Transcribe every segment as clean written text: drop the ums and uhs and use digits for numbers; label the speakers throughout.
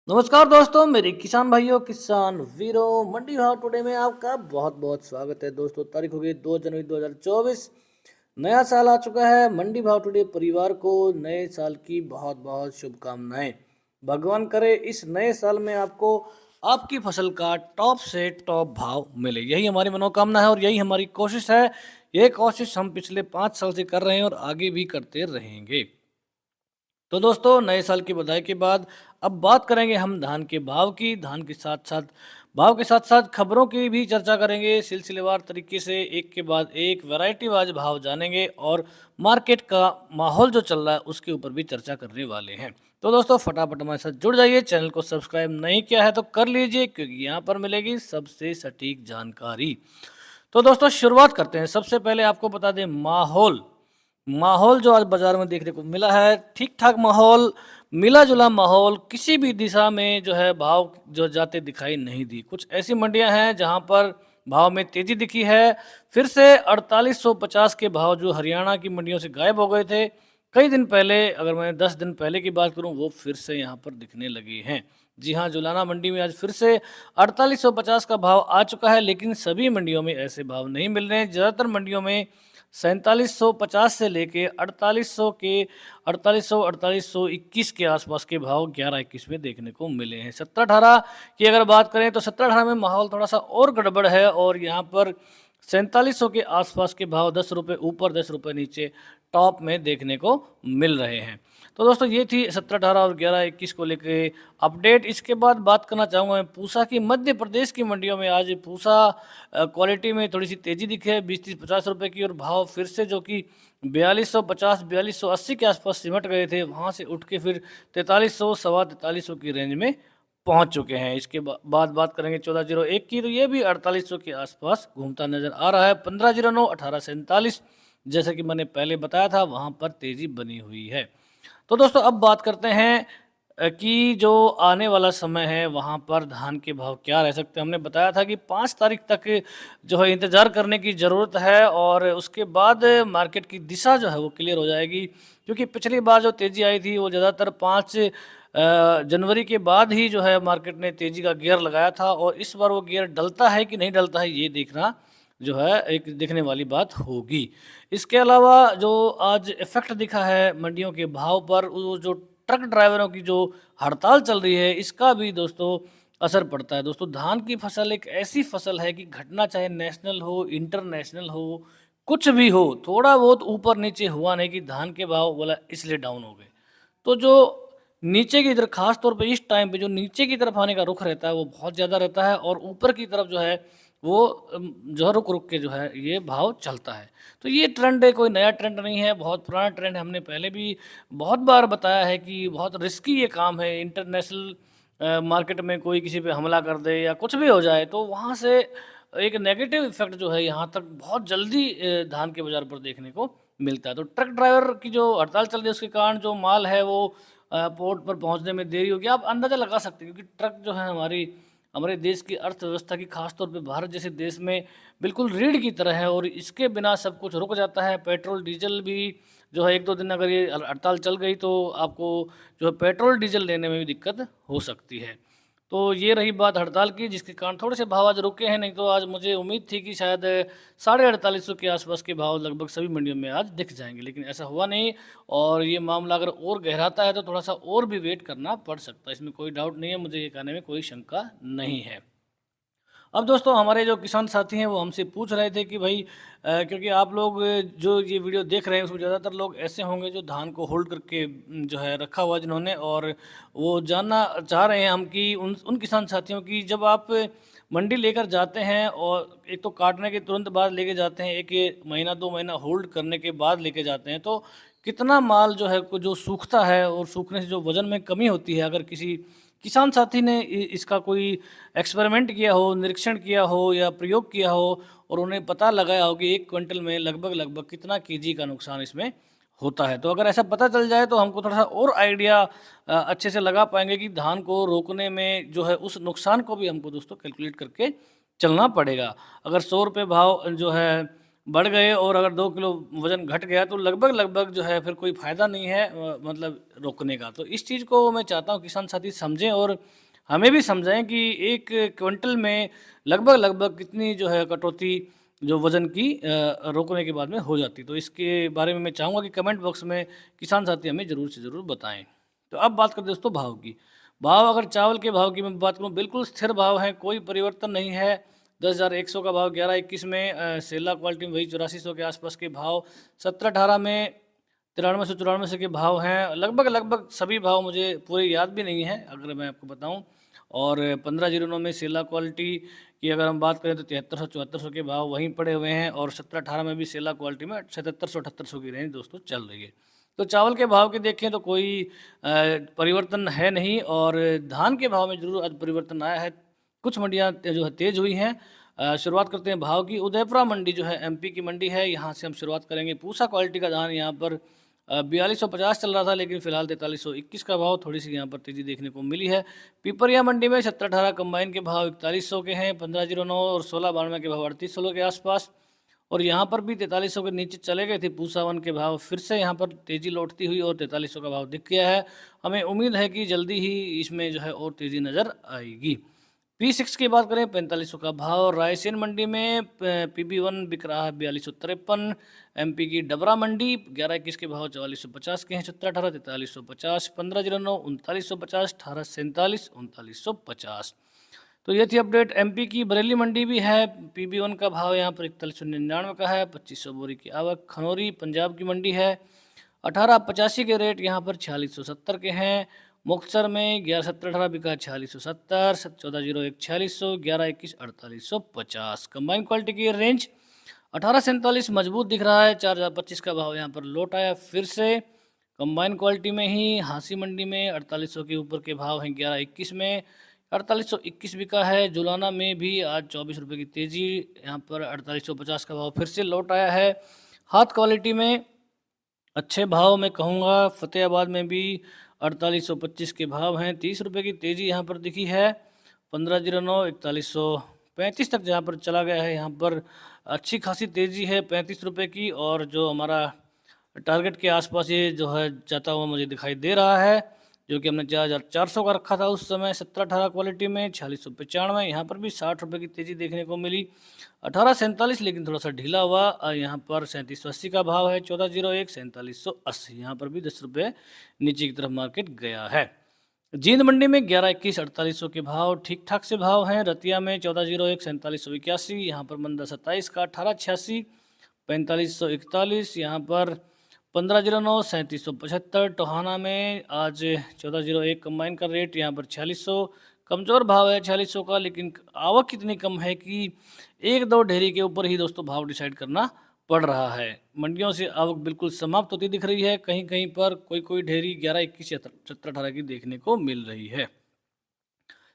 Speaker 1: नमस्कार दोस्तों, मेरे किसान भाइयों, किसान वीरों, मंडी भाव टुडे में आपका बहुत बहुत स्वागत है। दोस्तों, तारीख हो गई 2 जनवरी 2024। नया साल आ चुका है। मंडी भाव टुडे परिवार को नए साल की बहुत बहुत शुभकामनाएं। भगवान करे इस नए साल में आपको आपकी फसल का टॉप से टॉप भाव मिले, यही हमारी मनोकामना है और यही हमारी कोशिश है। ये कोशिश हम पिछले 5 साल से कर रहे हैं और आगे भी करते रहेंगे। तो दोस्तों, नए साल की बधाई के बाद अब बात करेंगे हम धान के भाव की। धान के साथ-साथ भाव के साथ-साथ खबरों की भी चर्चा करेंगे। सिलसिलेवार तरीके से एक के बाद एक वैरायटी वाइज़ भाव जानेंगे और मार्केट का माहौल जो चल रहा है उसके ऊपर भी चर्चा करने वाले हैं। तो दोस्तों, फटाफट हमारे साथ जुड़ जाइए। चैनल को सब्सक्राइब नहीं किया है तो कर लीजिए, क्योंकि यहाँ पर मिलेगी सबसे सटीक जानकारी। तो दोस्तों, शुरुआत करते हैं। सबसे पहले आपको बता दें माहौल। माहौल जो आज बाज़ार में देखने को मिला है, ठीक-ठाक माहौल, मिला-जुला माहौल, किसी भी दिशा में जो है भाव जो जाते दिखाई नहीं दी। कुछ ऐसी मंडियाँ हैं जहाँ पर भाव में तेज़ी दिखी है। फिर से 4850 के भाव जो हरियाणा की मंडियों से गायब हो गए थे, कई दिन पहले, अगर मैं 10 दिन पहले की बात करूँ, वो फिर से यहाँ पर दिखने लगे हैं। जी हाँ, जुलाना मंडी में आज फिर से 4850 का भाव आ चुका है, लेकिन सभी मंडियों में ऐसे भाव नहीं मिल रहे हैं। ज़्यादातर मंडियों में 4750 से लेके 4821 के आसपास के भाव 11-21 में देखने को मिले हैं। 17-18 की अगर बात करें तो 17-18 में माहौल थोड़ा-सा और गड़बड़ है और यहाँ पर 4700 के आसपास के भाव 10 रुपये ऊपर 10 रुपये नीचे टॉप में देखने को मिल रहे हैं। तो दोस्तों, ये थी 17-18 और 11-21 को लेके अपडेट। इसके बाद बात करना चाहूँगा मैं पूसा की। मध्य प्रदेश की मंडियों में आज पूसा क्वालिटी में थोड़ी सी तेज़ी दिखी है, 20-30-50 रुपये की, और भाव फिर से जो कि 4250 4280 के आसपास सिमट गए थे, वहाँ से उठ के फिर 4300 सवा 4300 की रेंज में पहुँच चुके हैं। इसके बाद बात करेंगे 1401 की, तो ये भी 4800 के आसपास घूमता नज़र आ रहा है। 1509 1847, जैसे कि मैंने पहले बताया था, वहाँ पर तेज़ी बनी हुई है। तो दोस्तों, अब बात करते हैं कि जो आने वाला समय है वहाँ पर धान के भाव क्या रह सकते हैं। हमने बताया था कि 5 तारीख तक जो है इंतज़ार करने की ज़रूरत है और उसके बाद मार्केट की दिशा जो है वो क्लियर हो जाएगी, क्योंकि पिछली बार जो तेज़ी आई थी वो ज़्यादातर 5 जनवरी के बाद ही जो है मार्केट ने तेज़ी का गियर लगाया था, और इस बार वो गियर डलता है कि नहीं डलता है, ये देखना जो है एक देखने वाली बात होगी। इसके अलावा जो आज इफ़ेक्ट दिखा है मंडियों के भाव पर, वो जो ट्रक ड्राइवरों की जो हड़ताल चल रही है, इसका भी दोस्तों असर पड़ता है। दोस्तों, धान की फसल एक ऐसी फसल है कि घटना चाहे नेशनल हो, इंटरनेशनल हो, कुछ भी हो, थोड़ा बहुत ऊपर नीचे हुआ नहीं कि धान के भाव बोला इसलिए डाउन हो गए। तो जो नीचे की तरफ, ख़ास तौर पे इस टाइम पे जो नीचे की तरफ आने का रुख रहता है वो बहुत ज़्यादा रहता है, और ऊपर की तरफ जो है वो जो है रुक-रुक के जो है ये भाव चलता है। तो ये ट्रेंड है, कोई नया ट्रेंड नहीं है, बहुत पुराना ट्रेंड है। हमने पहले भी बहुत बार बताया है कि बहुत रिस्की ये काम है। इंटरनेशनल मार्केट में कोई किसी पे हमला कर दे या कुछ भी हो जाए, तो वहाँ से एक नेगेटिव इफ़ेक्ट जो है यहाँ तक बहुत जल्दी धान के बाज़ार पर देखने को मिलता है। तो ट्रक ड्राइवर की जो हड़ताल चल रही है उसके कारण जो माल है वो पोर्ट पर पहुँचने में देरी होगी। आप अंदाज़ा लगा सकते हैं, क्योंकि ट्रक जो है हमारे देश की अर्थव्यवस्था की, खास तौर पे भारत जैसे देश में बिल्कुल रीढ़ की तरह है, और इसके बिना सब कुछ रुक जाता है। पेट्रोल डीजल भी जो है 1-2 दिन अगर ये हड़ताल चल गई तो आपको जो है पेट्रोल डीजल लेने में भी दिक्कत हो सकती है। तो ये रही बात हड़ताल की, जिसके कारण थोड़े से भाव आज रुके हैं, नहीं तो आज मुझे उम्मीद थी कि शायद 4850 के आसपास के भाव लगभग सभी मंडियों में आज दिख जाएँगे, लेकिन ऐसा हुआ नहीं, और ये मामला अगर और गहराता है तो थोड़ा-सा और भी वेट करना पड़ सकता है। इसमें कोई डाउट नहीं है, मुझे ये कहने में कोई शंका नहीं है। अब दोस्तों, हमारे जो किसान साथी हैं वो हमसे पूछ रहे थे कि भाई क्योंकि आप लोग जो ये वीडियो देख रहे हैं उसमें ज़्यादातर लोग ऐसे होंगे जो धान को होल्ड करके जो है रखा हुआ जिन्होंने, और वो जानना चाह रहे हैं हम कि उन उन किसान साथियों की, जब आप मंडी लेकर जाते हैं और एक तो काटने के तुरंत बाद लेके जाते हैं, 1 महीना 2 महीना होल्ड करने के बाद लेके जाते हैं, तो कितना माल जो है जो सूखता है, और सूखने से जो वज़न में कमी होती है, अगर किसी किसान साथी ने इसका कोई एक्सपेरिमेंट किया हो, निरीक्षण किया हो या प्रयोग किया हो, और उन्हें पता लगाया हो कि 1 क्विंटल में लगभग कितना केजी का नुकसान इसमें होता है। तो अगर ऐसा पता चल जाए तो हमको थोड़ा-सा और आइडिया अच्छे से लगा पाएँगे कि धान को रोकने में जो है उस नुकसान को भी हमको दोस्तों कैलकुलेट करके चलना पड़ेगा। अगर ₹100 भाव जो है बढ़ गए और अगर 2 किलो वज़न घट गया तो लगभग जो है फिर कोई फ़ायदा नहीं है मतलब रोकने का। तो इस चीज़ को मैं चाहता हूँ किसान साथी समझें और हमें भी समझाएँ कि 1 क्विंटल में लगभग कितनी जो है कटौती जो वज़न की रोकने के बाद में हो जाती। तो इसके बारे में मैं चाहूँगा कि कमेंट बॉक्स में किसान साथी हमें ज़रूर से ज़रूर बताएँ। तो अब बात करते हैं दोस्तों भाव की। भाव अगर चावल के भाव की मैं बात करूँ बिल्कुल स्थिर भाव है, कोई परिवर्तन नहीं है। 10,100 का भाव 11-21 में सेला क्वालिटी में वही 8400 के आसपास के भाव 17-18 में 93-94 के भाव हैं लगभग सभी भाव मुझे पूरे याद भी नहीं है अगर मैं आपको बताऊं और 1509 में सेला क्वालिटी की अगर हम बात करें तो 7300-7400 के भाव वहीं पड़े हुए हैं और 17-18 में भी सेला क्वालिटी में 7700-7800 की रेंज दोस्तों चल रही है। तो चावल के भाव के देखें तो कोई परिवर्तन है नहीं और धान के भाव में ज़रूर आज परिवर्तन आया है। कुछ मंडियाँ जो है तेज़ हुई हैं। शुरुआत करते हैं भाव की। उदयपुरा मंडी जो है एमपी की मंडी है, यहाँ से हम शुरुआत करेंगे। पूसा क्वालिटी का धान यहाँ पर 4250 चल रहा था लेकिन फ़िलहाल 4321 का भाव थोड़ी-सी यहाँ पर तेज़ी देखने को मिली है। पिपरिया मंडी में 17-18 कंबाइन के भाव 4100 के हैं, 1509 और 1692 के भाव 3800 के आसपास और यहाँ पर भी 4300 के नीचे चले गए थे। पूसा 1 के भाव फिर से यहाँ पर तेज़ी लौटती हुई और 4300 का भाव दिख गया है। हमें उम्मीद है कि जल्दी ही इसमें जो है और तेज़ी नज़र आएगी। P6 की बात करें 4500 का भाव। रायसेन मंडी में PB1 बिक रहा है 4253। एमपी की डबरा मंडी 11-21 के भाव 4450 के हैं। 17-18 4350, 1509 3950, 1847 3950। तो ये थी अपडेट एमपी की। बरेली मंडी भी है, PB1 का भाव यहाँ पर 4199 का है, 2500 बोरी की आवक। खनौरी पंजाब की मंडी है, 1885 के रेट यहाँ पर 4670 के हैं। मुक्तसर में 11-17-18 बिका 4670, 1401 4600, 11-21 4850। कंबाइन क्वालिटी की रेंज 1847 मजबूत दिख रहा है। 4025 का भाव यहाँ पर लौट आया फिर से कंबाइन क्वालिटी में ही। हांसी मंडी में 4800 के ऊपर के भाव हैं 11-21 में, 4821 बिका है। जुलाना में भी आज 24 रुपये की तेज़ी, यहाँ पर 4850 का भाव फिर से लौट आया है। हाथ क्वालिटी में अच्छे भाव मैं कहूँगा फ़तेहाबाद में भी 4825 के भाव हैं, 30 रुपये की तेज़ी यहाँ पर दिखी है। 1509 4135 तक जहाँ पर चला गया है, यहाँ पर अच्छी खासी तेज़ी है 35 रुपये की और जो हमारा टारगेट के आसपास ये जो है जाता हुआ मुझे दिखाई दे रहा है, जो कि हमने 4400 का रखा था उस समय 17-18 क्वालिटी में 4695। यहाँ पर भी 60 रुपये की तेज़ी देखने को मिली। 1847 लेकिन थोड़ा सा ढीला हुआ, यहाँ पर 3780 का भाव है। 1401 4780, यहाँ पर भी 10 रुपये नीचे की तरफ मार्केट गया है। जींद मंडी में 11-21 4800 के भाव ठीक ठाक से भाव हैं। रतिया में 1401 4781, यहाँ पर मंदा 27 का 1886 4541, यहाँ पर 1509 3775। टोहाना में आज 1401 कंबाइन का रेट यहाँ पर 4600, कमज़ोर भाव है 4600 का, लेकिन आवक इतनी कम है कि 1-2 ढेरी के ऊपर ही दोस्तों भाव डिसाइड करना पड़ रहा है। मंडियों से आवक बिल्कुल समाप्त होती दिख रही है। कहीं-कहीं पर कोई ढेरी 11-21 या 17-18 की देखने को मिल रही है।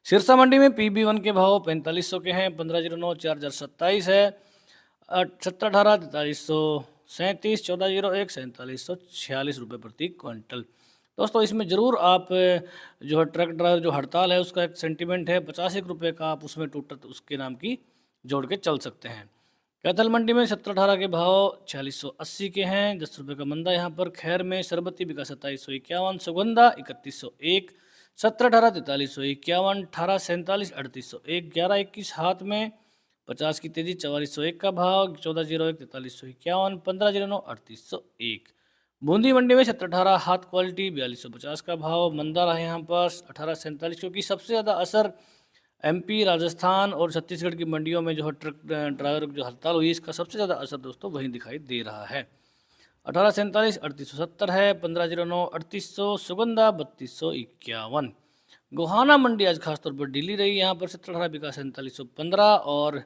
Speaker 1: सिरसा मंडी में PB1 के भाव 4500 के हैं, 1509 4027 है, 17-18 4337, 1401 4746 रुपये प्रति क्विंटल। दोस्तों इसमें ज़रूर आप जो है ट्रक ड्राइवर जो हड़ताल है उसका एक सेंटीमेंट है, 50 रुपये का आप उसमें टोटल उसके नाम की जोड़ के चल सकते हैं। कैथल मंडी में 17-18 के भाव 4680 के हैं, 10 रुपये का मंदा यहाँ पर। खैर में सरबती बिका 2751, सुगंधा 3101, 17-18 4351, 1847 3801, 11-21 हाथ में 50 की तेजी 4401 का भाव, 1401 4351, 1509 3801। बूंदी मंडी में 17-18 हाथ क्वालिटी 4250 का भाव, मंदा रहा यहाँ पर 1847, क्योंकि सबसे ज़्यादा असर एमपी, राजस्थान और छत्तीसगढ़ की मंडियों में जो है ट्रक ड्राइवर जो हड़ताल हुई इसका सबसे ज़्यादा असर दोस्तों वहीं दिखाई दे रहा है। 1847 3870 है, 1509 3800, सुगंधा 3251। गोहाना मंडी आज खासतौर पर ढीली रही, यहाँ पर 17-18 बिका 4715 और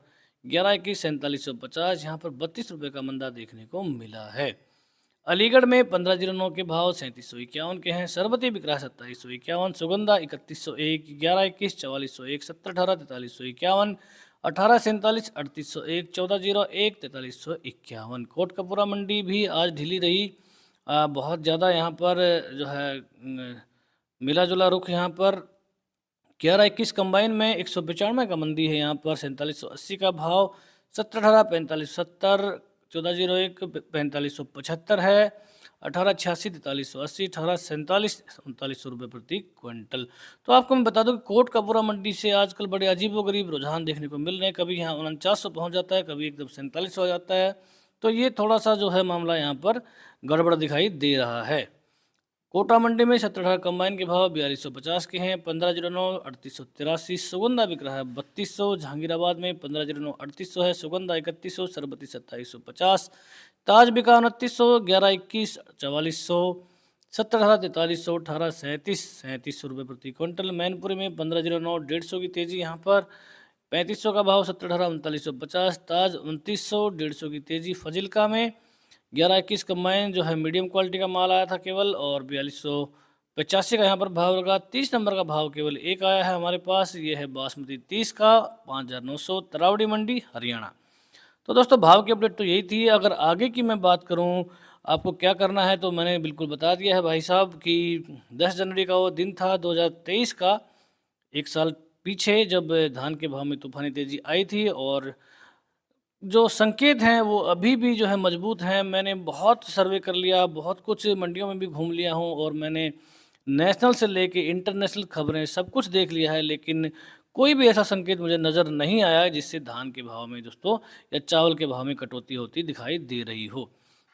Speaker 1: 11-21 4750, यहाँ पर 32 रुपये का मंदा देखने को मिला है। अलीगढ़ में 1509 के भाव 3751 के हैं, सरबती बिक रहा है 2751, सुगंधा 3101, 11-21 4401, 17-18 4351, 1847 3801, 1401 4351। कोटकपुरा मंडी भी आज ढीली रही, बहुत ज़्यादा यहाँ पर जो है मिला जुला रुख यहाँ पर 11-21 कंबाइन में 195 का मंदी है, यहाँ पर 4780 का भाव, 17-18 4570, 1401 4575 है, 1886 4380, 1847 3900 प्रति क्विंटल। तो आपको मैं बता दूं कि कोटकपूरा मंडी से आजकल बड़े अजीबोगरीब रुझान देखने को मिल रहे हैं। कभी यहाँ 4900 पहुँच जाता है, कभी एकदम 4700 हो जाता है। तो ये थोड़ा सा जो है मामला यहाँ पर गड़बड़ दिखाई दे रहा है। कोटा मंडी में 17 कंबाइन के भाव 4250 के हैं, 1509 3883। सुगंधा बिक रहा है 3200। जहांगीराबाद में 1509 3800 है, सुगंधा 3100, सरबती 2750। ताज बिका 2900, 1121 4400, 17 4300, 18 3700 रुपये प्रति क्विंटल। मैनपुरी में 1509 150 की तेजी यहाँ पर, 3500 का भाव, 17 3950। ताज 2900 150 की तेजी। फजिल्का में 1121 कंबाइन जो है मीडियम क्वालिटी का माल आया था केवल, और 4285 का यहाँ पर भाव लगा। 30 नंबर का भाव केवल एक आया है हमारे पास, ये है बासमती 30 का 5900, तरावड़ी मंडी हरियाणा। तो दोस्तों भाव की अपडेट तो यही थी। अगर आगे की मैं बात करूं आपको क्या करना है, तो मैंने बिल्कुल बता दिया है भाई साहब कि 10 जनवरी का वो दिन था 2023 का, एक साल पीछे, जब धान के भाव में तूफानी तेज़ी आई थी। और जो संकेत हैं वो अभी भी जो है मजबूत हैं। मैंने बहुत सर्वे कर लिया, बहुत कुछ मंडियों में भी घूम लिया हूँ, और मैंने नेशनल से लेके इंटरनेशनल खबरें सब कुछ देख लिया है, लेकिन कोई भी ऐसा संकेत मुझे नज़र नहीं आया है जिससे धान के भाव में दोस्तों या चावल के भाव में कटौती होती दिखाई दे रही हो।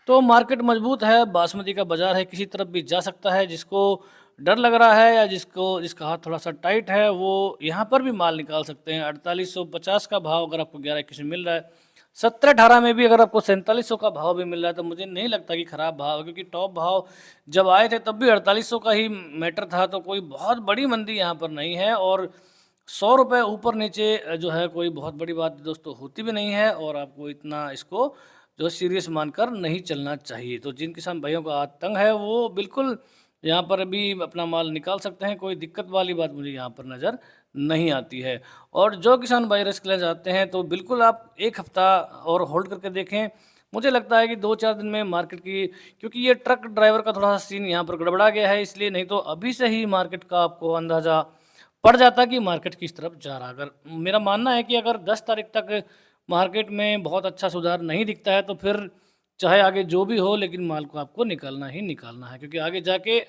Speaker 1: तो मार्केट मजबूत है, बासमती का बाज़ार है, किसी तरफ भी जा सकता है। जिसको डर लग रहा है या जिसका हाथ थोड़ा सा टाइट है, वो यहाँ पर भी माल निकाल सकते हैं। 4850 का भाव अगर आपको 11-21 में मिल रहा है, 17-18 में भी अगर आपको 4700 का भाव भी मिल रहा है, तो मुझे नहीं लगता कि ख़राब भाव है, क्योंकि टॉप भाव जब आए थे तब भी 4800 का ही मैटर था। तो कोई बहुत बड़ी मंदी यहाँ पर नहीं है, और 100 रुपये ऊपर नीचे जो है कोई बहुत बड़ी बात दोस्तों होती भी नहीं है, और आपको इतना इसको जो सीरियस मानकर नहीं चलना चाहिए। तो जिन किसान भाइयों का हाथ तंग है वो बिल्कुल यहाँ पर अभी अपना माल निकाल सकते हैं, कोई दिक्कत वाली बात मुझे यहाँ पर नज़र नहीं आती है। और जो किसान भाई रिस्क लेना चाहते हैं, तो बिल्कुल आप एक हफ्ता और होल्ड करके देखें। मुझे लगता है कि 2-4 दिन में मार्केट की, क्योंकि ये ट्रक ड्राइवर का थोड़ा सा सीन यहाँ पर गड़बड़ा गया है, इसलिए, नहीं तो अभी से ही मार्केट का आपको अंदाज़ा पड़ जाता कि मार्केट किस तरफ जा रहा। अगर मेरा मानना है कि अगर 10 तारीख तक मार्केट में बहुत अच्छा सुधार नहीं दिखता है, तो फिर चाहे आगे जो भी हो, लेकिन माल को आपको निकालना ही निकालना है, क्योंकि आगे जाके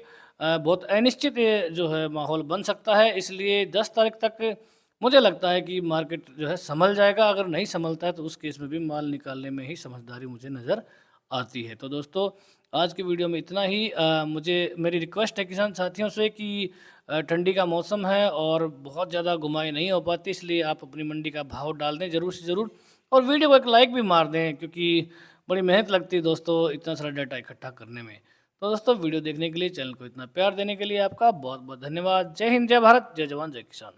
Speaker 1: बहुत अनिश्चित जो है माहौल बन सकता है। इसलिए 10 तारीख तक मुझे लगता है कि मार्केट जो है संभल जाएगा। अगर नहीं संभलता है तो उस केस में भी माल निकालने में ही समझदारी मुझे नज़र आती है। तो दोस्तों आज की वीडियो में इतना ही। मुझे मेरी रिक्वेस्ट है किसान साथियों से कि ठंडी का मौसम है और बहुत ज़्यादा घुमाई नहीं हो पाती, इसलिए आप अपनी मंडी का भाव डाल दें ज़रूर से ज़रूर, और वीडियो को एक लाइक भी मार दें, क्योंकि बड़ी मेहनत लगती है दोस्तों इतना सारा डाटा इकट्ठा करने में। तो दोस्तों वीडियो देखने के लिए, चैनल को इतना प्यार देने के लिए आपका बहुत बहुत धन्यवाद। जय हिंद, जय भारत, जय जवान, जय किसान।